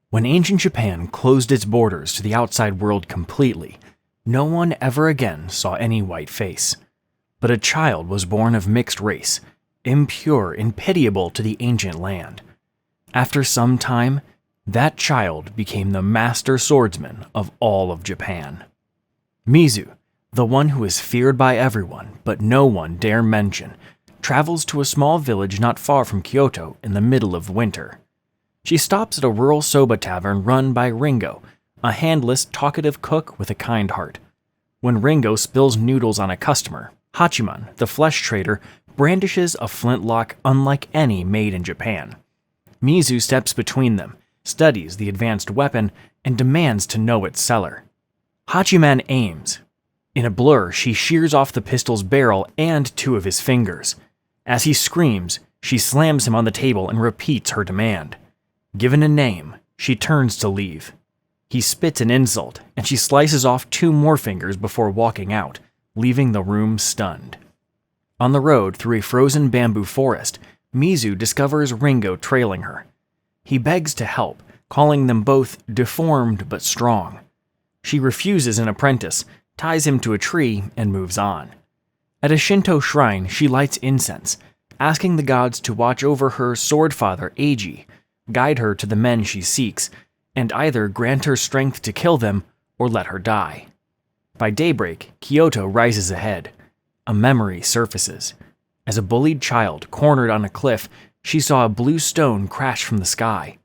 When ancient Japan closed its borders to the outside world completely, no one ever again saw any white face. But a child was born of mixed race, impure and pitiable to the ancient land. After some time, that child became the master swordsman of all of Japan. Mizu, the one who is feared by everyone but no one dare mention, travels to a small village not far from Kyoto in the middle of winter. She stops at a rural soba tavern run by Ringo, a handless, talkative cook with a kind heart. When Ringo spills noodles on a customer, Hachiman, the flesh trader, brandishes a flintlock unlike any made in Japan. Mizu steps between them, studies the advanced weapon, and demands to know its seller. Hachiman aims. In a blur, she shears off the pistol's barrel and 2 of his fingers. As he screams, she slams him on the table and repeats her demand. Given a name, she turns to leave. He spits an insult, and she slices off 2 more fingers before walking out, leaving the room stunned. On the road through a frozen bamboo forest, Mizu discovers Ringo trailing her. He begs to help, calling them both deformed but strong. She refuses an apprentice, ties him to a tree, and moves on. At a Shinto shrine, she lights incense, asking the gods to watch over her sword father Eiji, guide her to the men she seeks, and either grant her strength to kill them or let her die. By daybreak, Kyoto rises ahead. A memory surfaces. As a bullied child cornered on a cliff, she saw a blue stone crash from the sky.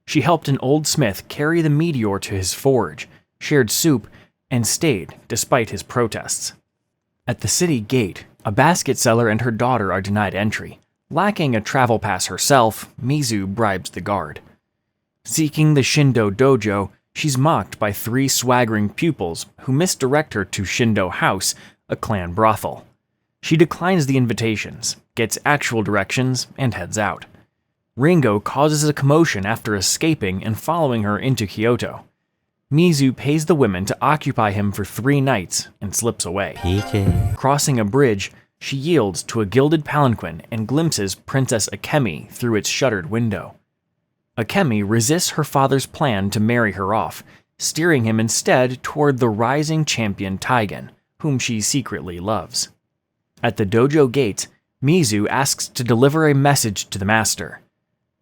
She helped an old smith carry the meteor to his forge, shared soup, and stayed despite his protests. At the city gate, a basket seller and her daughter are denied entry. Lacking a travel pass herself, Mizu bribes the guard. Seeking the Shindo dojo, she's mocked by 3 swaggering pupils who misdirect her to Shindo House, a clan brothel. She declines the invitations, gets actual directions, and heads out. Ringo causes a commotion after escaping and following her into Kyoto. Mizu pays the women to occupy him for 3 nights and slips away. Crossing a bridge, she yields to a gilded palanquin and glimpses Princess Akemi through its shuttered window. Akemi resists her father's plan to marry her off, steering him instead toward the rising champion Taigen, whom she secretly loves. At the dojo gates, Mizu asks to deliver a message to the master.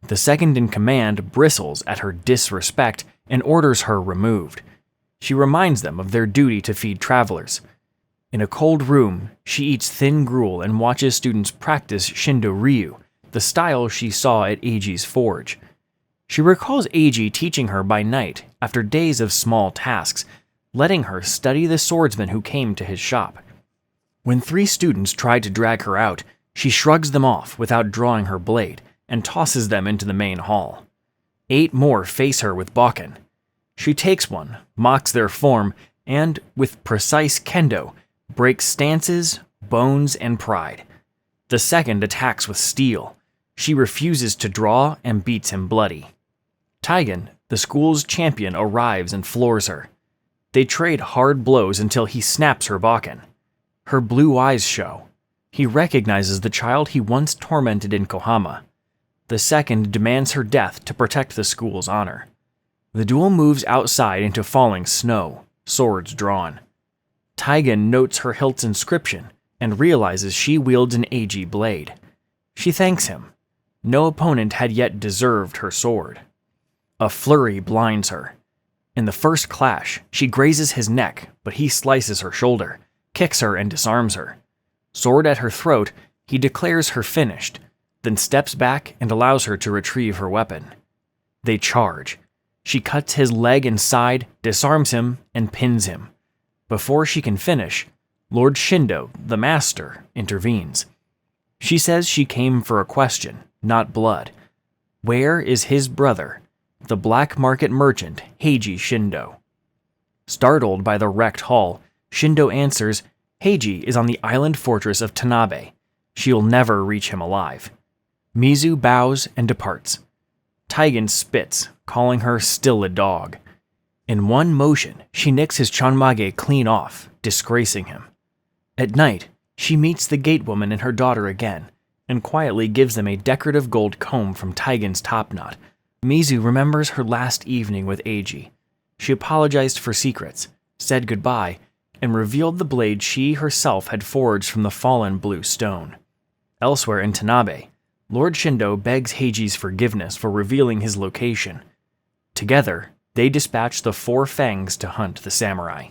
The second in command bristles at her disrespect and orders her removed. She reminds them of their duty to feed travelers. In a cold room, she eats thin gruel and watches students practice Shindo Ryu, the style she saw at Eiji's forge. She recalls Eiji teaching her by night after days of small tasks, letting her study the swordsman who came to his shop. When 3 students try to drag her out, she shrugs them off without drawing her blade and tosses them into the main hall. 8 more face her with bakken. She takes one, mocks their form, and, with precise kendo, breaks stances, bones, and pride. The second attacks with steel. She refuses to draw and beats him bloody. Taigen, the school's champion, arrives and floors her. They trade hard blows until he snaps her bakken. Her blue eyes show. He recognizes the child he once tormented in Kohoma. The second demands her death to protect the school's honor. The duel moves outside into falling snow, swords drawn. Taigen notes her hilt's inscription and realizes she wields an Eiji blade. She thanks him. No opponent had yet deserved her sword. A flurry blinds her. In the first clash, she grazes his neck, but he slices her shoulder, kicks her and disarms her. Sword at her throat, he declares her finished, then steps back and allows her to retrieve her weapon. They charge. She cuts his leg and side, disarms him, and pins him. Before she can finish, Lord Shindo, the master, intervenes. She says she came for a question, not blood. Where is his brother, the black market merchant Heiji Shindo? Startled by the wrecked hall, Shindo answers, Heiji is on the island fortress of Tanabe. She'll never reach him alive. Mizu bows and departs. Taigen spits, calling her still a dog. In one motion, she nicks his chanmage clean off, disgracing him. At night, she meets the gatewoman and her daughter again, and quietly gives them a decorative gold comb from Taigen's topknot, Mizu remembers her last evening with Eiji. She apologized for secrets, said goodbye, and revealed the blade she herself had forged from the fallen blue stone. Elsewhere in Tanabe, Lord Shindo begs Heiji's forgiveness for revealing his location. Together, they dispatch the Four Fangs to hunt the samurai.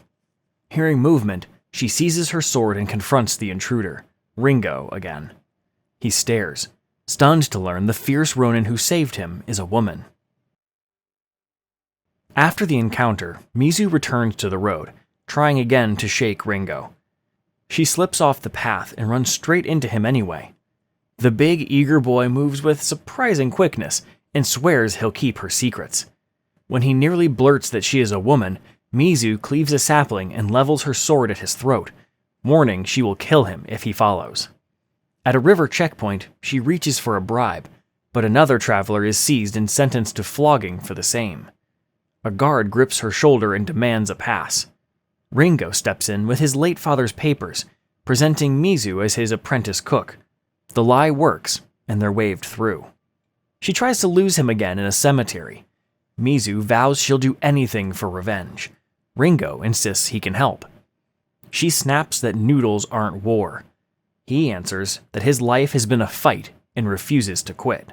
Hearing movement, she seizes her sword and confronts the intruder, Ringo, again. He stares, stunned to learn the fierce Ronin who saved him is a woman. After the encounter, Mizu returns to the road, trying again to shake Ringo. She slips off the path and runs straight into him anyway. The big, eager boy moves with surprising quickness and swears he'll keep her secrets. When he nearly blurts that she is a woman, Mizu cleaves a sapling and levels her sword at his throat, warning she will kill him if he follows. At a river checkpoint, she reaches for a bribe, but another traveler is seized and sentenced to flogging for the same. A guard grips her shoulder and demands a pass. Ringo steps in with his late father's papers, presenting Mizu as his apprentice cook. The lie works, and they're waved through. She tries to lose him again in a cemetery. Mizu vows she'll do anything for revenge. Ringo insists he can help. She snaps that noodles aren't war. He answers that his life has been a fight and refuses to quit.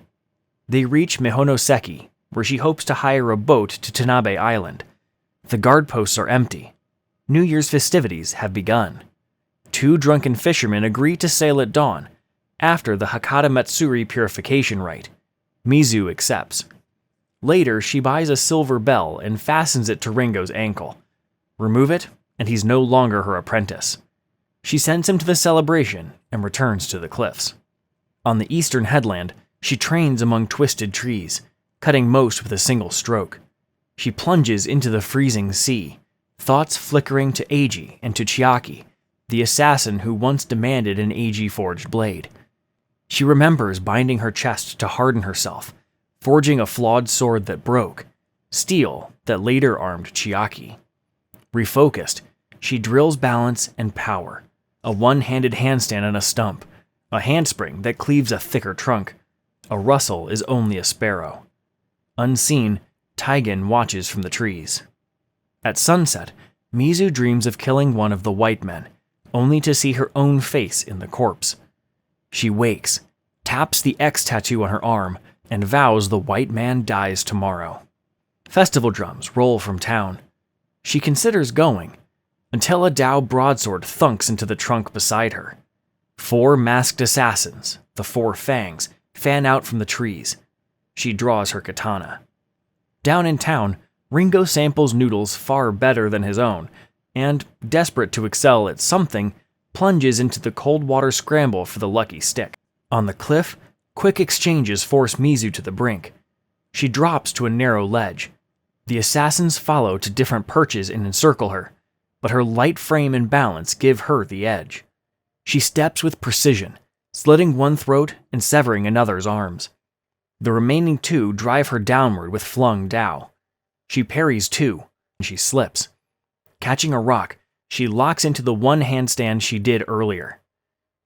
They reach Mihonoseki, where she hopes to hire a boat to Tanabe Island. The guard posts are empty. New Year's festivities have begun. 2 drunken fishermen agree to sail at dawn, after the Hakata Matsuri purification rite. Mizu accepts. Later, she buys a silver bell and fastens it to Ringo's ankle. Remove it, and he's no longer her apprentice. She sends him to the celebration and returns to the cliffs. On the eastern headland, she trains among twisted trees, cutting most with a single stroke. She plunges into the freezing sea, thoughts flickering to Eiji and to Chiaki, the assassin who once demanded an Eiji-forged blade. She remembers binding her chest to harden herself, forging a flawed sword that broke, steel that later armed Chiaki. Refocused, she drills balance and power, a one-handed handstand on a stump, a handspring that cleaves a thicker trunk. A rustle is only a sparrow. Unseen, Taigen watches from the trees. At sunset, Mizu dreams of killing one of the white men, only to see her own face in the corpse. She wakes, taps the X tattoo on her arm, and vows the white man dies tomorrow. Festival drums roll from town. She considers going, until a Dao broadsword thunks into the trunk beside her. 4 masked assassins, the Four Fangs, fan out from the trees. She draws her katana. Down in town, Ringo samples noodles far better than his own, and, desperate to excel at something, plunges into the cold water scramble for the lucky stick. On the cliff, quick exchanges force Mizu to the brink. She drops to a narrow ledge. The assassins follow to different perches and encircle her, but her light frame and balance give her the edge. She steps with precision, slitting one throat and severing another's arms. The remaining 2 drive her downward with flung Dao. She parries 2, and she slips. Catching a rock, she locks into the one handstand she did earlier.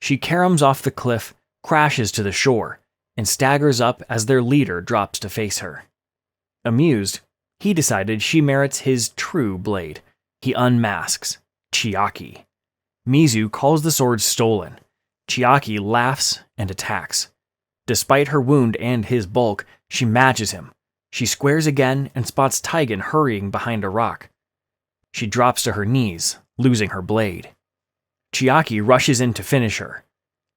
She caroms off the cliff, crashes to the shore, and staggers up as their leader drops to face her. Amused, he decided she merits his true blade. He unmasks Chiaki. Mizu calls the sword stolen. Chiaki laughs and attacks. Despite her wound and his bulk, she matches him. She squares again and spots Taigen hurrying behind a rock. She drops to her knees, losing her blade. Chiaki rushes in to finish her.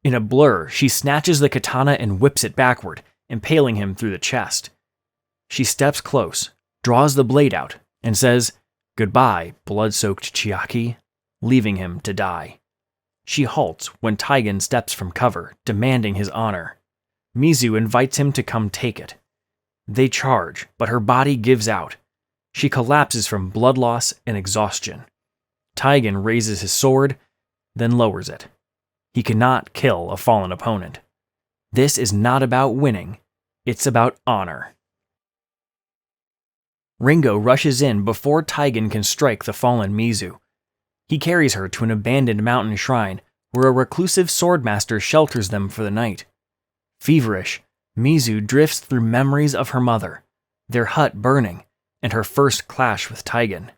In a blur, she snatches the katana and whips it backward, impaling him through the chest. She steps close, draws the blade out, and says, "Goodbye, blood-soaked Chiaki," leaving him to die. She halts when Taigen steps from cover, demanding his honor. Mizu invites him to come take it. They charge, but her body gives out. She collapses from blood loss and exhaustion. Taigen raises his sword, then lowers it. He cannot kill a fallen opponent. This is not about winning, it's about honor. Ringo rushes in before Taigen can strike the fallen Mizu. He carries her to an abandoned mountain shrine where a reclusive swordmaster shelters them for the night. Feverish, Mizu drifts through memories of her mother, their hut burning, and her first clash with Taigen.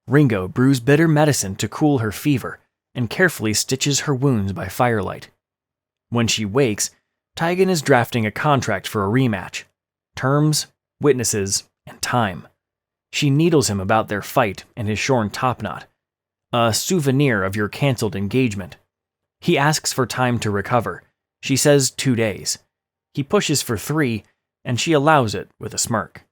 Ringo brews bitter medicine to cool her fever and carefully stitches her wounds by firelight. When she wakes, Taigen is drafting a contract for a rematch. Terms, witnesses, and time. She needles him about their fight and his shorn topknot. A souvenir of your cancelled engagement. He asks for time to recover. She says 2 days. He pushes for 3, and she allows it with a smirk.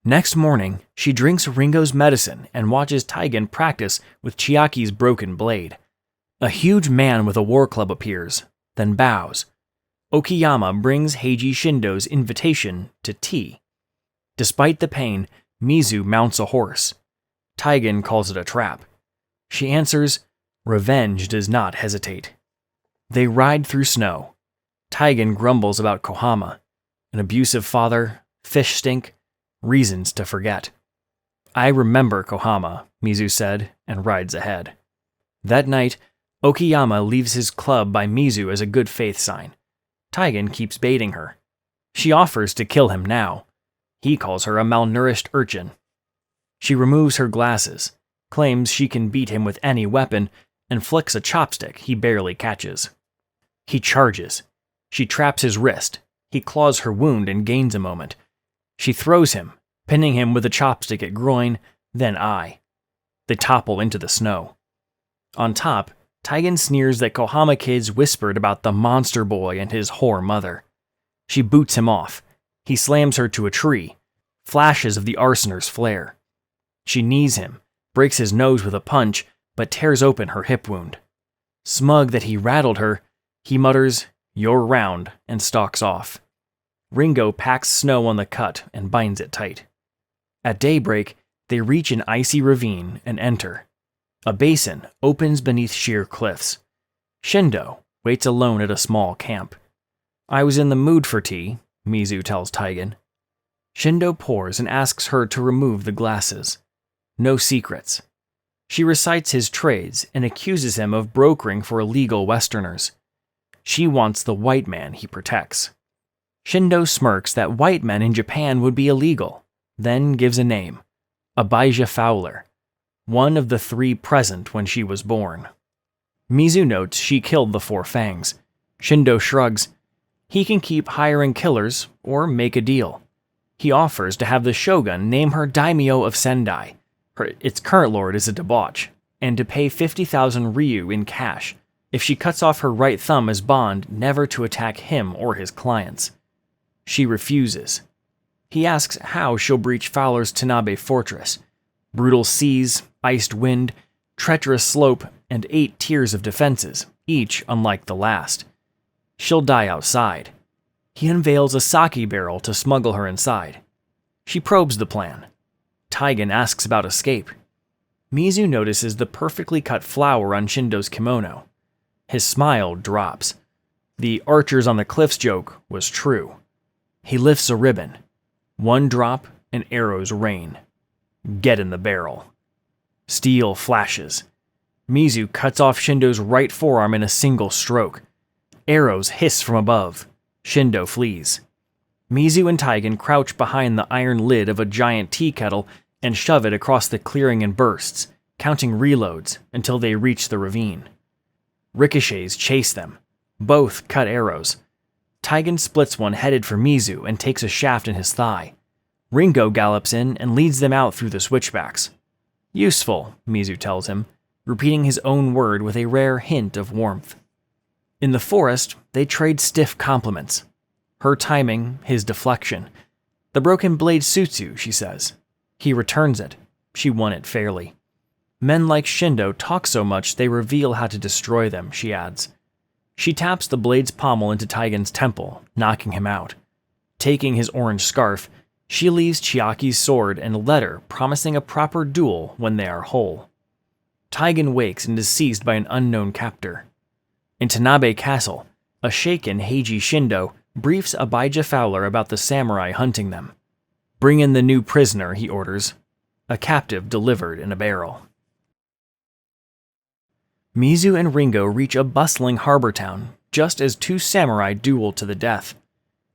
Next morning, she drinks Ringo's medicine and watches Taigen practice with Chiaki's broken blade. A huge man with a war club appears, then bows. Okiyama brings Heiji Shindo's invitation to tea. Despite the pain, Mizu mounts a horse. Taigen calls it a trap. She answers, revenge does not hesitate. They ride through snow. Taigen grumbles about Kohoma, an abusive father, fish stink, reasons to forget. I remember Kohama, Mizu said, and rides ahead. That night, Okiyama leaves his club by Mizu as a good faith sign. Taigen keeps baiting her. She offers to kill him now. He calls her a malnourished urchin. She removes her glasses, claims she can beat him with any weapon, and flicks a chopstick he barely catches. He charges. She traps his wrist. He claws her wound and gains a moment. She throws him, pinning him with a chopstick at groin, then eye. They topple into the snow. On top, Taigen sneers that Kohama kids whispered about the monster boy and his whore mother. She boots him off. He slams her to a tree. Flashes of the arsoner's flare. She knees him, breaks his nose with a punch, but tears open her hip wound. Smug that he rattled her, he mutters, "You're round," and stalks off. Ringo packs snow on the cut and binds it tight. At daybreak, they reach an icy ravine and enter. A basin opens beneath sheer cliffs. Shindo waits alone at a small camp. I was in the mood for tea, Mizu tells Taigen. Shindo pours and asks her to remove the glasses. No secrets. She recites his trades and accuses him of brokering for illegal Westerners. She wants the white man he protects. Shindo smirks that white men in Japan would be illegal, then gives a name. Abijah Fowler, one of the 3 present when she was born. Mizu notes she killed the 4 fangs. Shindo shrugs. He can keep hiring killers or make a deal. He offers to have the Shogun name her daimyo of Sendai. Its current lord is a debauch, and to pay 50,000 ryu in cash if she cuts off her right thumb as bond never to attack him or his clients. She refuses. He asks how she'll breach Fowler's Tanabe fortress. Brutal seas, iced wind, treacherous slope, and 8 tiers of defenses, each unlike the last. She'll die outside. He unveils a sake barrel to smuggle her inside. She probes the plan. Taigen asks about escape. Mizu notices the perfectly cut flower on Shindo's kimono. His smile drops. The archers on the cliffs joke was true. He lifts a ribbon. 1 drop and arrows rain. Get in the barrel. Steel flashes. Mizu cuts off Shindo's right forearm in a single stroke. Arrows hiss from above. Shindo flees. Mizu and Taigen crouch behind the iron lid of a giant tea kettle and shove it across the clearing in bursts, counting reloads until they reach the ravine. Ricochets chase them. Both cut arrows. Taigen splits one headed for Mizu and takes a shaft in his thigh. Ringo gallops in and leads them out through the switchbacks. Useful, Mizu tells him, repeating his own word with a rare hint of warmth. In the forest, they trade stiff compliments. Her timing, his deflection. The broken blade suits you, she says. He returns it. She won it fairly. Men like Shindo talk so much they reveal how to destroy them, she adds. She taps the blade's pommel into Taigen's temple, knocking him out. Taking his orange scarf, she leaves Chiaki's sword and a letter promising a proper duel when they are whole. Taigen wakes and is seized by an unknown captor. In Tanabe Castle, a shaken Heiji Shindo briefs Abijah Fowler about the samurai hunting them. Bring in the new prisoner, he orders. A captive delivered in a barrel. Mizu and Ringo reach a bustling harbor town just as 2 samurai duel to the death.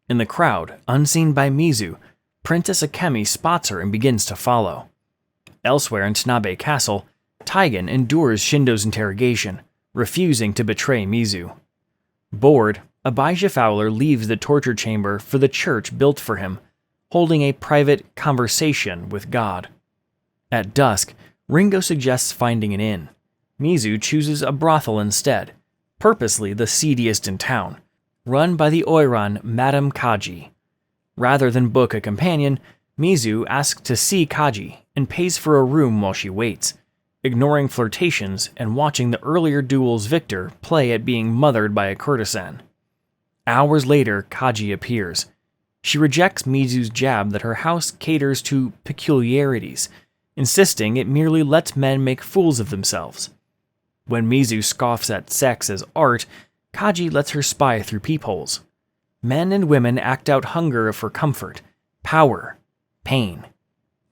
In the crowd, unseen by Mizu, Princess Akemi spots her and begins to follow. Elsewhere in Tanabe Castle, Taigen endures Shindo's interrogation, refusing to betray Mizu. Bored, Abijah Fowler leaves the torture chamber for the church built for him, holding a private conversation with God. At dusk, Ringo suggests finding an inn. Mizu chooses a brothel instead, purposely the seediest in town, run by the Oiran Madame Kaji. Rather than book a companion, Mizu asks to see Kaji and pays for a room while she waits, ignoring flirtations and watching the earlier duel's victor play at being mothered by a courtesan. Hours later, Kaji appears. She rejects Mizu's jab that her house caters to peculiarities, insisting it merely lets men make fools of themselves. When Mizu scoffs at sex as art, Kaji lets her spy through peepholes. Men and women act out hunger for comfort, power, pain.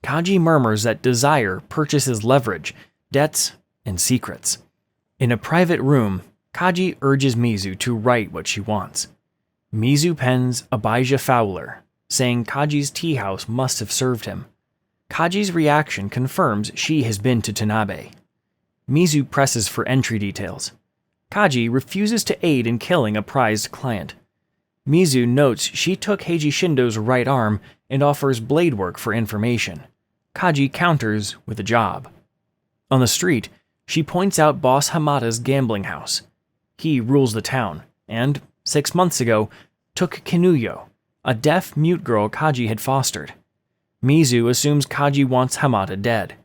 Kaji murmurs that desire purchases leverage, debts, and secrets. In a private room, Kaji urges Mizu to write what she wants. Mizu pens Abijah Fowler, saying Kaji's tea house must have served him. Kaji's reaction confirms she has been to Tanabe. Mizu presses for entry details. Kaji refuses to aid in killing a prized client. Mizu notes she took Heiji Shindo's right arm and offers blade work for information. Kaji counters with a job. On the street, she points out Boss Hamada's gambling house. He rules the town, and 6 months ago, took Kinuyo, a deaf-mute girl Kaji had fostered. Mizu assumes Kaji wants Hamada dead.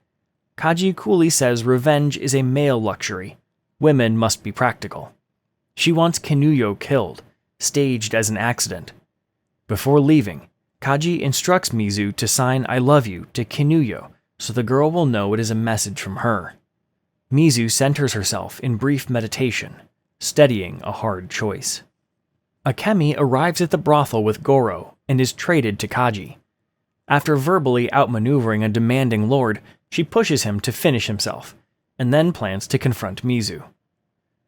Kaji coolly says revenge is a male luxury. Women must be practical. She wants Kinuyo killed, staged as an accident. Before leaving, Kaji instructs Mizu to sign I love you to Kinuyo so the girl will know it is a message from her. Mizu centers herself in brief meditation, steadying a hard choice. Akemi arrives at the brothel with Goro and is traded to Kaji. After verbally outmaneuvering a demanding lord, she pushes him to finish himself, and then plans to confront Mizu.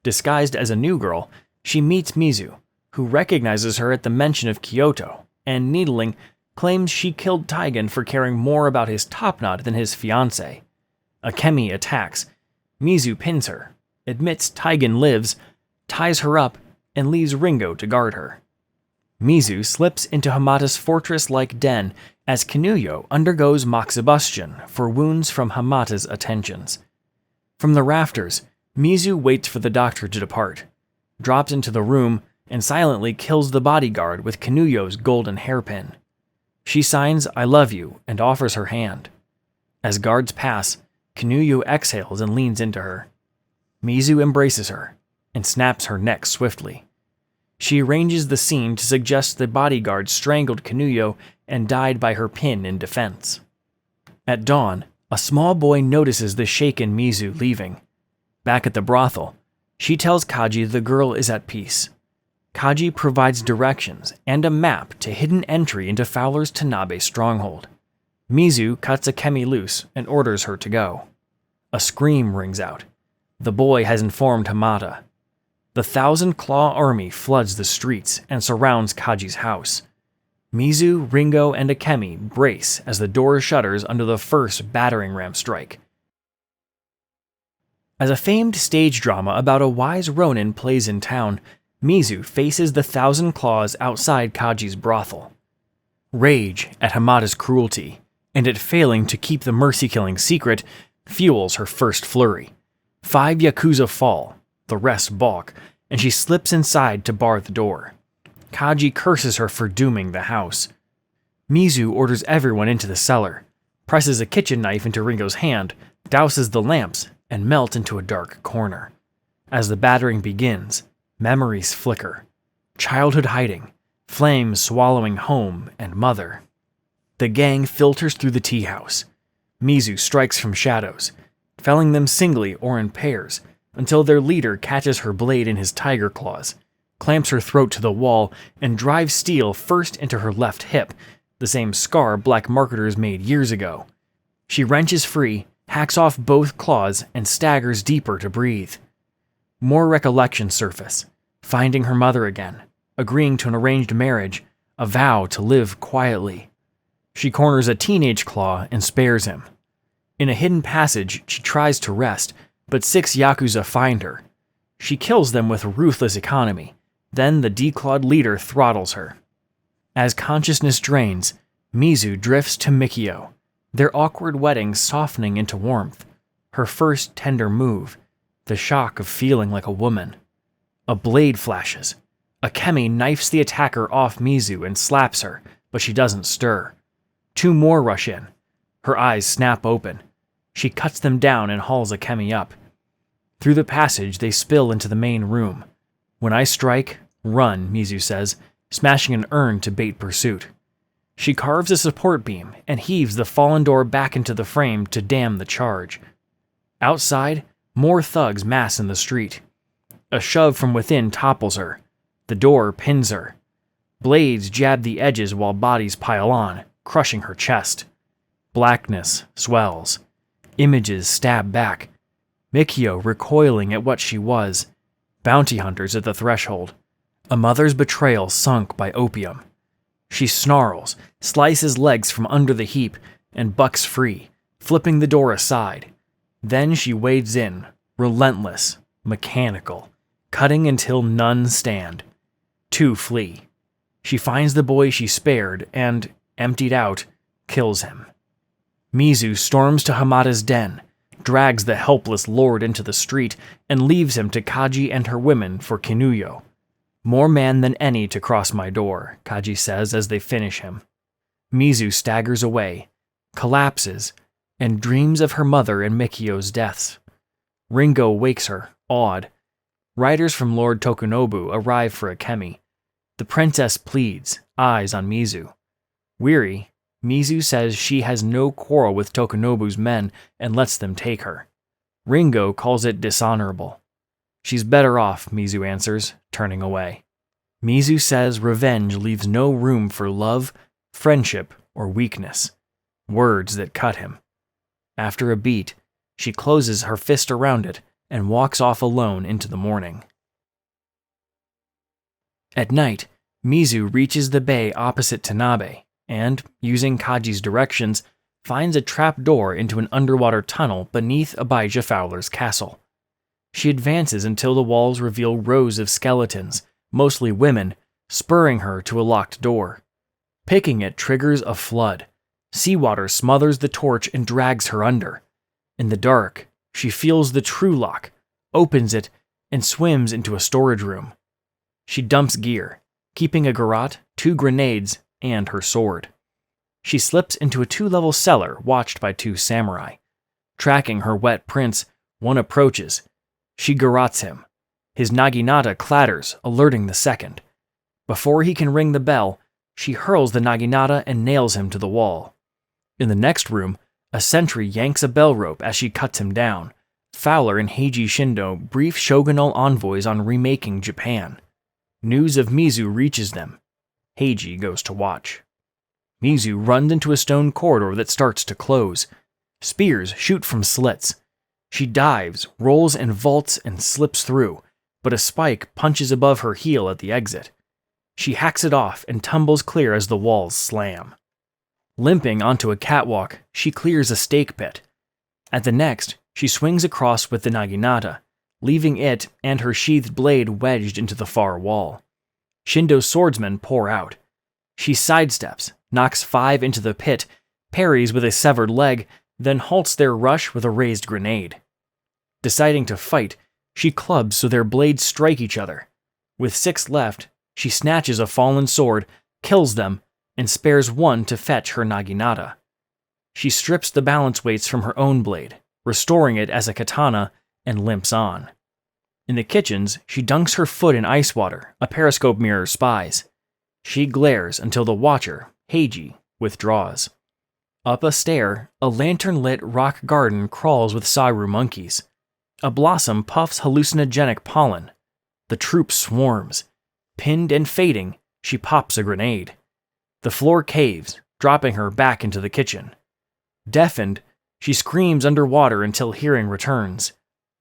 Disguised as a new girl, she meets Mizu, who recognizes her at the mention of Kyoto, and needling, claims she killed Taigen for caring more about his topknot than his fiancée. Akemi attacks. Mizu pins her, admits Taigen lives, ties her up, and leaves Ringo to guard her. Mizu slips into Hamada's fortress-like den as Kinuyo undergoes moxibustion for wounds from Hamada's attentions. From the rafters, Mizu waits for the doctor to depart, drops into the room, and silently kills the bodyguard with Kinuyo's golden hairpin. She signs I love you and offers her hand. As guards pass, Kinuyo exhales and leans into her. Mizu embraces her and snaps her neck swiftly. She arranges the scene to suggest the bodyguard strangled Kinuyo and died by her pin in defense. At dawn, a small boy notices the shaken Mizu leaving. Back at the brothel, she tells Kaji the girl is at peace. Kaji provides directions and a map to hidden entry into Fowler's Tanabe stronghold. Mizu cuts Akemi loose and orders her to go. A scream rings out. The boy has informed Hamada. The 1,000-claw army floods the streets and surrounds Kaji's house. Mizu, Ringo, and Akemi brace as the door shutters under the first battering ram strike. As a famed stage drama about a wise Ronin plays in town, Mizu faces the 1,000 claws outside Kaji's brothel. Rage at Hamada's cruelty, and at failing to keep the mercy-killing secret, fuels her first flurry. 5 Yakuza fall, the rest balk, and she slips inside to bar the door. Kaji curses her for dooming the house. Mizu orders everyone into the cellar, presses a kitchen knife into Ringo's hand, douses the lamps, and melts into a dark corner. As the battering begins, memories flicker. Childhood hiding, flames swallowing home and mother. The gang filters through the tea house. Mizu strikes from shadows, felling them singly or in pairs, until their leader catches her blade in his tiger claws, clamps her throat to the wall, and drives steel first into her left hip, the same scar black marketers made years ago. She wrenches free, hacks off both claws, and staggers deeper to breathe. More recollections surface, finding her mother again, agreeing to an arranged marriage, a vow to live quietly. She corners a teenage claw and spares him. In a hidden passage, she tries to rest, but 6 Yakuza find her. She kills them with ruthless economy. Then the declawed leader throttles her. As consciousness drains, Mizu drifts to Mikio, their awkward wedding softening into warmth. Her first tender move, the shock of feeling like a woman. A blade flashes. Akemi knifes the attacker off Mizu and slaps her, but she doesn't stir. 2 more rush in. Her eyes snap open. She cuts them down and hauls Akemi up. Through the passage, they spill into the main room. When I strike, run, Mizu says, smashing an urn to bait pursuit. She carves a support beam and heaves the fallen door back into the frame to dam the charge. Outside, more thugs mass in the street. A shove from within topples her. The door pins her. Blades jab the edges while bodies pile on, crushing her chest. Blackness swells. Images stab back. Mikio recoiling at what she was. Bounty hunters at the threshold. A mother's betrayal sunk by opium. She snarls, slices legs from under the heap, and bucks free, flipping the door aside. Then she wades in, relentless, mechanical, cutting until none stand. 2 flee. She finds the boy she spared and, emptied out, kills him. Mizu storms to Hamada's den, drags the helpless lord into the street, and leaves him to Kaji and her women for Kinuyo. More man than any to cross my door, Kaji says as they finish him. Mizu staggers away, collapses, and dreams of her mother and Mikio's deaths. Ringo wakes her, awed. Riders from Lord Tokunobu arrive for Akemi. The princess pleads, eyes on Mizu. Weary, Mizu says she has no quarrel with Tokunobu's men and lets them take her. Ringo calls it dishonorable. She's better off, Mizu answers, turning away. Mizu says revenge leaves no room for love, friendship, or weakness. Words that cut him. After a beat, she closes her fist around it and walks off alone into the morning. At night, Mizu reaches the bay opposite Tanabe and, using Kaji's directions, finds a trap door into an underwater tunnel beneath Abijah Fowler's castle. She advances until the walls reveal rows of skeletons, mostly women, spurring her to a locked door. Picking it triggers a flood. Seawater smothers the torch and drags her under. In the dark, she feels the true lock, opens it, and swims into a storage room. She dumps gear, keeping a garrote, 2 grenades, and her sword. She slips into a 2-level cellar watched by 2 samurai. Tracking her wet prince, one approaches. She garrotes him. His naginata clatters, alerting the second. Before he can ring the bell, she hurls the naginata and nails him to the wall. In the next room, a sentry yanks a bell rope as she cuts him down. Fowler and Heiji Shindo brief shogunal envoys on remaking Japan. News of Mizu reaches them. Heiji goes to watch. Mizu runs into a stone corridor that starts to close. Spears shoot from slits. She dives, rolls and vaults and slips through, but a spike punches above her heel at the exit. She hacks it off and tumbles clear as the walls slam. Limping onto a catwalk, she clears a stake pit. At the next, she swings across with the naginata, leaving it and her sheathed blade wedged into the far wall. Shindo's swordsmen pour out. She sidesteps, knocks 5 into the pit, parries with a severed leg, then halts their rush with a raised grenade. Deciding to fight, she clubs so their blades strike each other. With 6 left, she snatches a fallen sword, kills them, and spares one to fetch her naginata. She strips the balance weights from her own blade, restoring it as a katana, and limps on. In the kitchens, she dunks her foot in ice water, a periscope mirror spies. She glares until the watcher, Heiji, withdraws. Up a stair, a lantern-lit rock garden crawls with Saru monkeys. A blossom puffs hallucinogenic pollen. The troop swarms. Pinned and fading, she pops a grenade. The floor caves, dropping her back into the kitchen. Deafened, she screams underwater until hearing returns,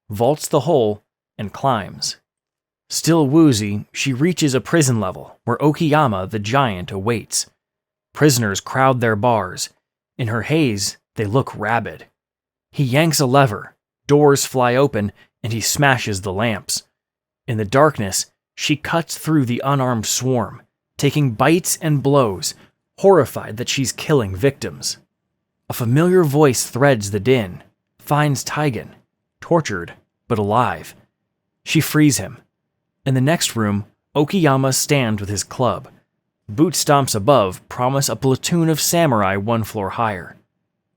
vaults the hole, and climbs. Still woozy, she reaches a prison level where Okiyama the giant awaits. Prisoners crowd their bars. In her haze, they look rabid. He yanks a lever, doors fly open, and he smashes the lamps. In the darkness, she cuts through the unarmed swarm, taking bites and blows, horrified that she's killing victims. A familiar voice threads the din, finds Taigen, tortured but alive. She frees him. In the next room, Okiyama stands with his club. Boot stomps above promise a platoon of samurai 1 floor higher.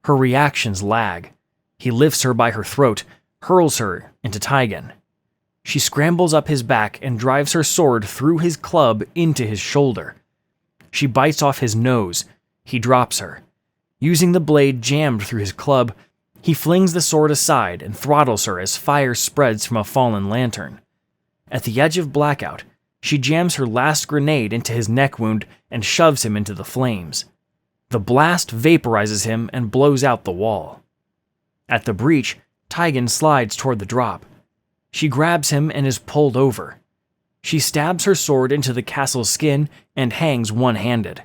Her reactions lag. He lifts her by her throat, hurls her into Taigen. She scrambles up his back and drives her sword through his club into his shoulder. She bites off his nose. He drops her. Using the blade jammed through his club, he flings the sword aside and throttles her as fire spreads from a fallen lantern. At the edge of blackout, she jams her last grenade into his neck wound and shoves him into the flames. The blast vaporizes him and blows out the wall. At the breach, Taigen slides toward the drop. She grabs him and is pulled over. She stabs her sword into the castle's skin and hangs one-handed.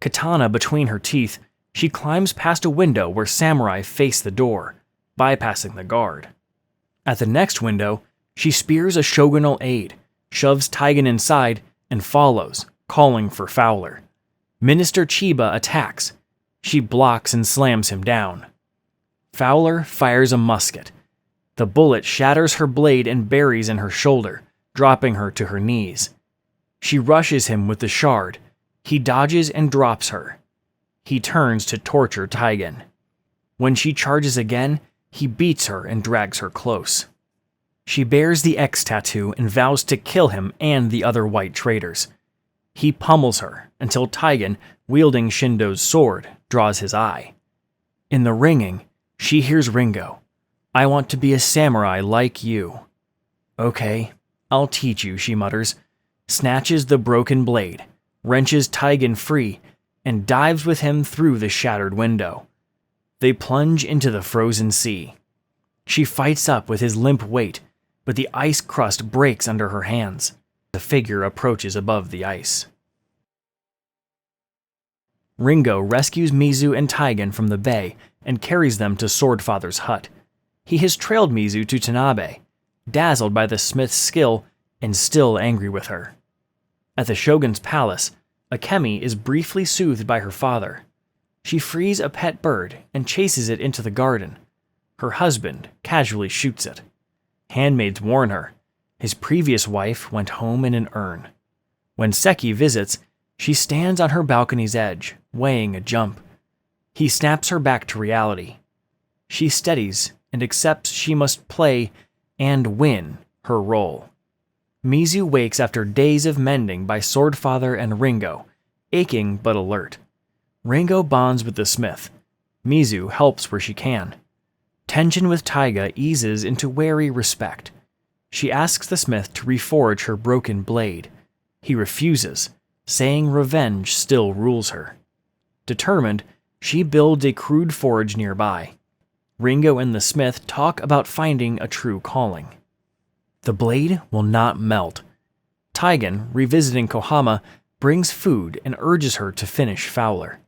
Katana between her teeth, she climbs past a window where samurai face the door, bypassing the guard. At the next window, she spears a shogunal aide, shoves Taigen inside, and follows, calling for Fowler. Minister Chiba attacks. She blocks and slams him down. Fowler fires a musket. The bullet shatters her blade and buries in her shoulder, dropping her to her knees. She rushes him with the shard. He dodges and drops her. He turns to torture Taigen. When she charges again, he beats her and drags her close. She bears the X tattoo and vows to kill him and the other white traitors. He pummels her until Taigen, wielding Shindo's sword, draws his eye. In the ringing, she hears Ringo. "I want to be a samurai like you." "Okay, I'll teach you," she mutters, snatches the broken blade, wrenches Taigen free, and dives with him through the shattered window. They plunge into the frozen sea. She fights up with his limp weight, but the ice crust breaks under her hands. The figure approaches above the ice. Ringo rescues Mizu and Taigen from the bay and carries them to Swordfather's hut. He has trailed Mizu to Tanabe, dazzled by the smith's skill and still angry with her. At the Shogun's palace, Akemi is briefly soothed by her father. She frees a pet bird and chases it into the garden. Her husband casually shoots it. Handmaids warn her. His previous wife went home in an urn. When Seki visits, she stands on her balcony's edge, weighing a jump. He snaps her back to reality. She steadies and accepts she must play and win her role. Mizu wakes after days of mending by Swordfather and Ringo, aching but alert. Ringo bonds with the smith. Mizu helps where she can. Tension with Taiga eases into wary respect. She asks the smith to reforge her broken blade. He refuses, saying revenge still rules her. Determined, she builds a crude forge nearby. Ringo and the smith talk about finding a true calling. The blade will not melt. Taigen, revisiting Kohoma, brings food and urges her to finish Fowler.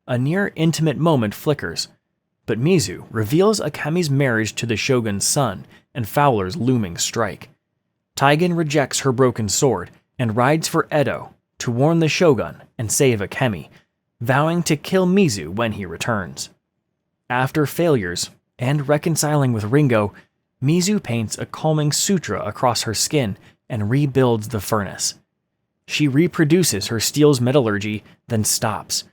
A near-intimate moment flickers, but Mizu reveals Akemi's marriage to the Shogun's son and Fowler's looming strike. Taigen rejects her broken sword and rides for Edo to warn the Shogun and save Akemi, vowing to kill Mizu when he returns. After failures and reconciling with Ringo, Mizu paints a calming sutra across her skin and rebuilds the furnace. She reproduces her steel's metallurgy, then stops.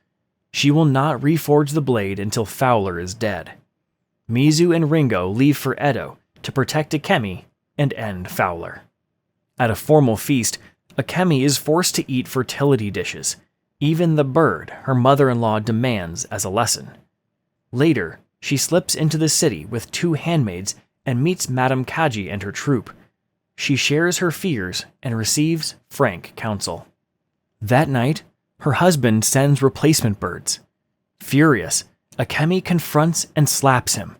She will not reforge the blade until Fowler is dead. Mizu and Ringo leave for Edo to protect Akemi and end Fowler. At a formal feast, Akemi is forced to eat fertility dishes, even the bird her mother-in-law demands as a lesson. Later, she slips into the city with 2 handmaids and meets Madame Kaji and her troupe. She shares her fears and receives frank counsel. That night, her husband sends replacement birds. Furious, Akemi confronts and slaps him,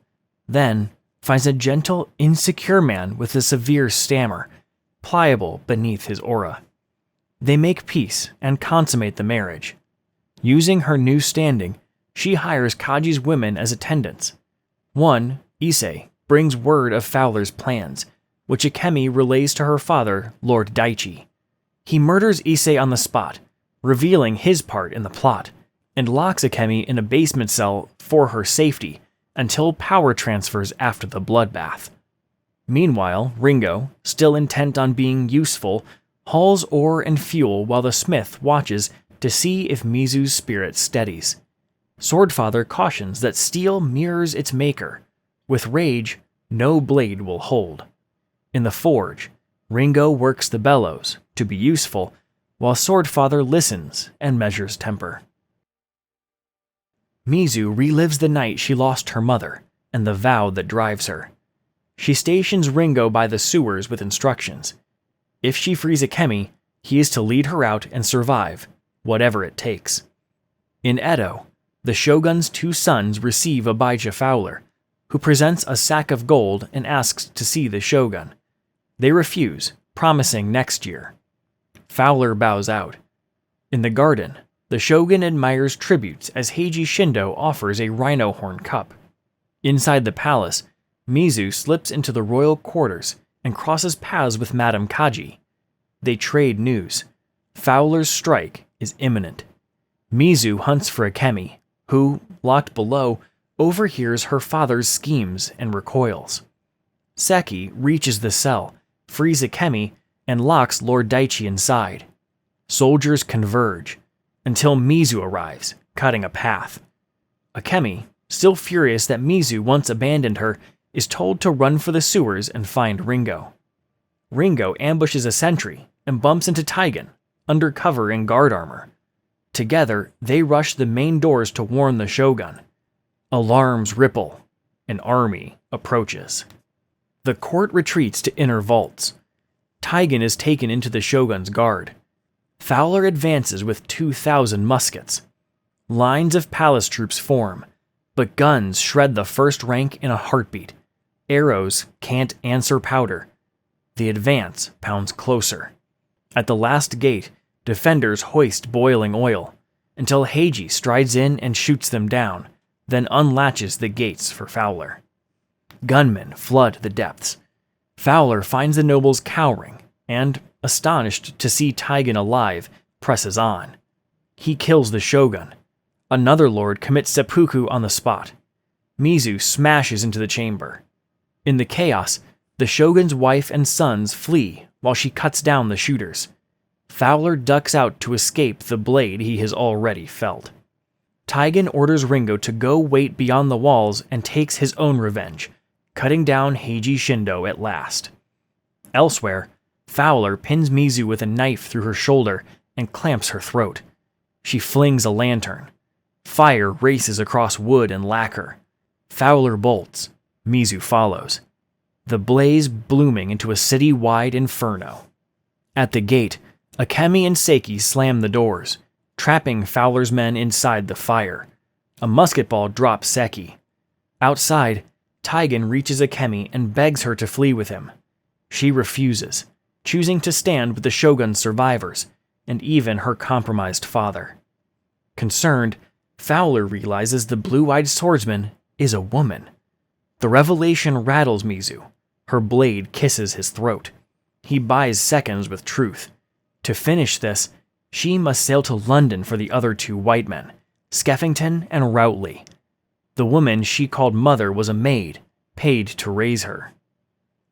then finds a gentle, insecure man with a severe stammer, pliable beneath his aura. They make peace and consummate the marriage. Using her new standing, she hires Kaji's women as attendants. One, Issei, brings word of Fowler's plans, which Akemi relays to her father, Lord Daichi. He murders Issei on the spot, revealing his part in the plot, and locks Akemi in a basement cell for her safety until power transfers after the bloodbath. Meanwhile, Ringo, still intent on being useful, hauls ore and fuel while the smith watches to see if Mizu's spirit steadies. Swordfather cautions that steel mirrors its maker. With rage, no blade will hold. In the forge, Ringo works the bellows to be useful, while Swordfather listens and measures temper. Mizu relives the night she lost her mother and the vow that drives her. She stations Ringo by the sewers with instructions. If she frees Akemi, he is to lead her out and survive, whatever it takes. In Edo, the Shogun's two sons receive Abijah Fowler, who presents a sack of gold and asks to see the Shogun. They refuse, promising next year. Fowler bows out. In the garden, the Shogun admires tributes as Heiji Shindo offers a rhino horn cup. Inside the palace, Mizu slips into the royal quarters and crosses paths with Madame Kaji. They trade news. Fowler's strike is imminent. Mizu hunts for Akemi, who, locked below, overhears her father's schemes and recoils. Seki reaches the cell, frees Akemi, and locks Lord Daichi inside. Soldiers converge, until Mizu arrives, cutting a path. Akemi, still furious that Mizu once abandoned her, is told to run for the sewers and find Ringo. Ringo ambushes a sentry and bumps into Taigen, undercover in guard armor. Together, they rush the main doors to warn the Shogun. Alarms ripple. An army approaches. The court retreats to inner vaults. Taigen is taken into the Shogun's guard. Fowler advances with 2,000 muskets. Lines of palace troops form, but guns shred the first rank in a heartbeat. Arrows can't answer powder. The advance pounds closer. At the last gate, defenders hoist boiling oil, until Heiji strides in and shoots them down, then unlatches the gates for Fowler. Gunmen flood the depths. Fowler finds the nobles cowering, and, astonished to see Taigen alive, presses on. He kills the Shogun. Another lord commits seppuku on the spot. Mizu smashes into the chamber. In the chaos, the Shogun's wife and sons flee while she cuts down the shooters. Fowler ducks out to escape the blade he has already felt. Taigen orders Ringo to go wait beyond the walls and takes his own revenge, cutting down Heiji Shindo at last. Elsewhere, Fowler pins Mizu with a knife through her shoulder and clamps her throat. She flings a lantern. Fire races across wood and lacquer. Fowler bolts. Mizu follows. The blaze blooming into a city-wide inferno. At the gate, Akemi and Seki slam the doors, trapping Fowler's men inside the fire. A musket ball drops Seki. Outside, Taigen reaches Akemi and begs her to flee with him. She refuses, choosing to stand with the Shogun's survivors, and even her compromised father. Concerned, Fowler realizes the blue-eyed swordsman is a woman. The revelation rattles Mizu. Her blade kisses his throat. He buys seconds with truth. To finish this, she must sail to London for the other two white men, Skeffington and Routley. The woman she called mother was a maid, paid to raise her.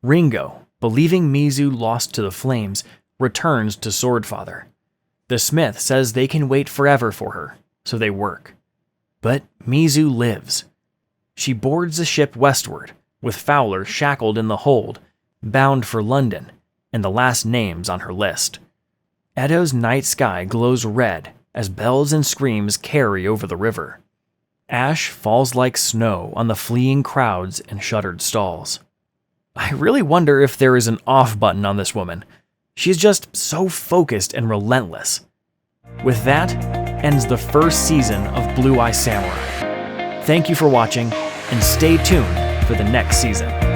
Ringo, believing Mizu lost to the flames, returns to Swordfather. The smith says they can wait forever for her, so they work. But Mizu lives. She boards the ship westward, with Fowler shackled in the hold, bound for London, and the last names on her list. Edo's night sky glows red as bells and screams carry over the river. Ash falls like snow on the fleeing crowds and shuttered stalls. I really wonder if there is an off button on this woman. She's just so focused and relentless. With that, ends the first season of Blue Eye Samurai. Thank you for watching, and stay tuned for the next season.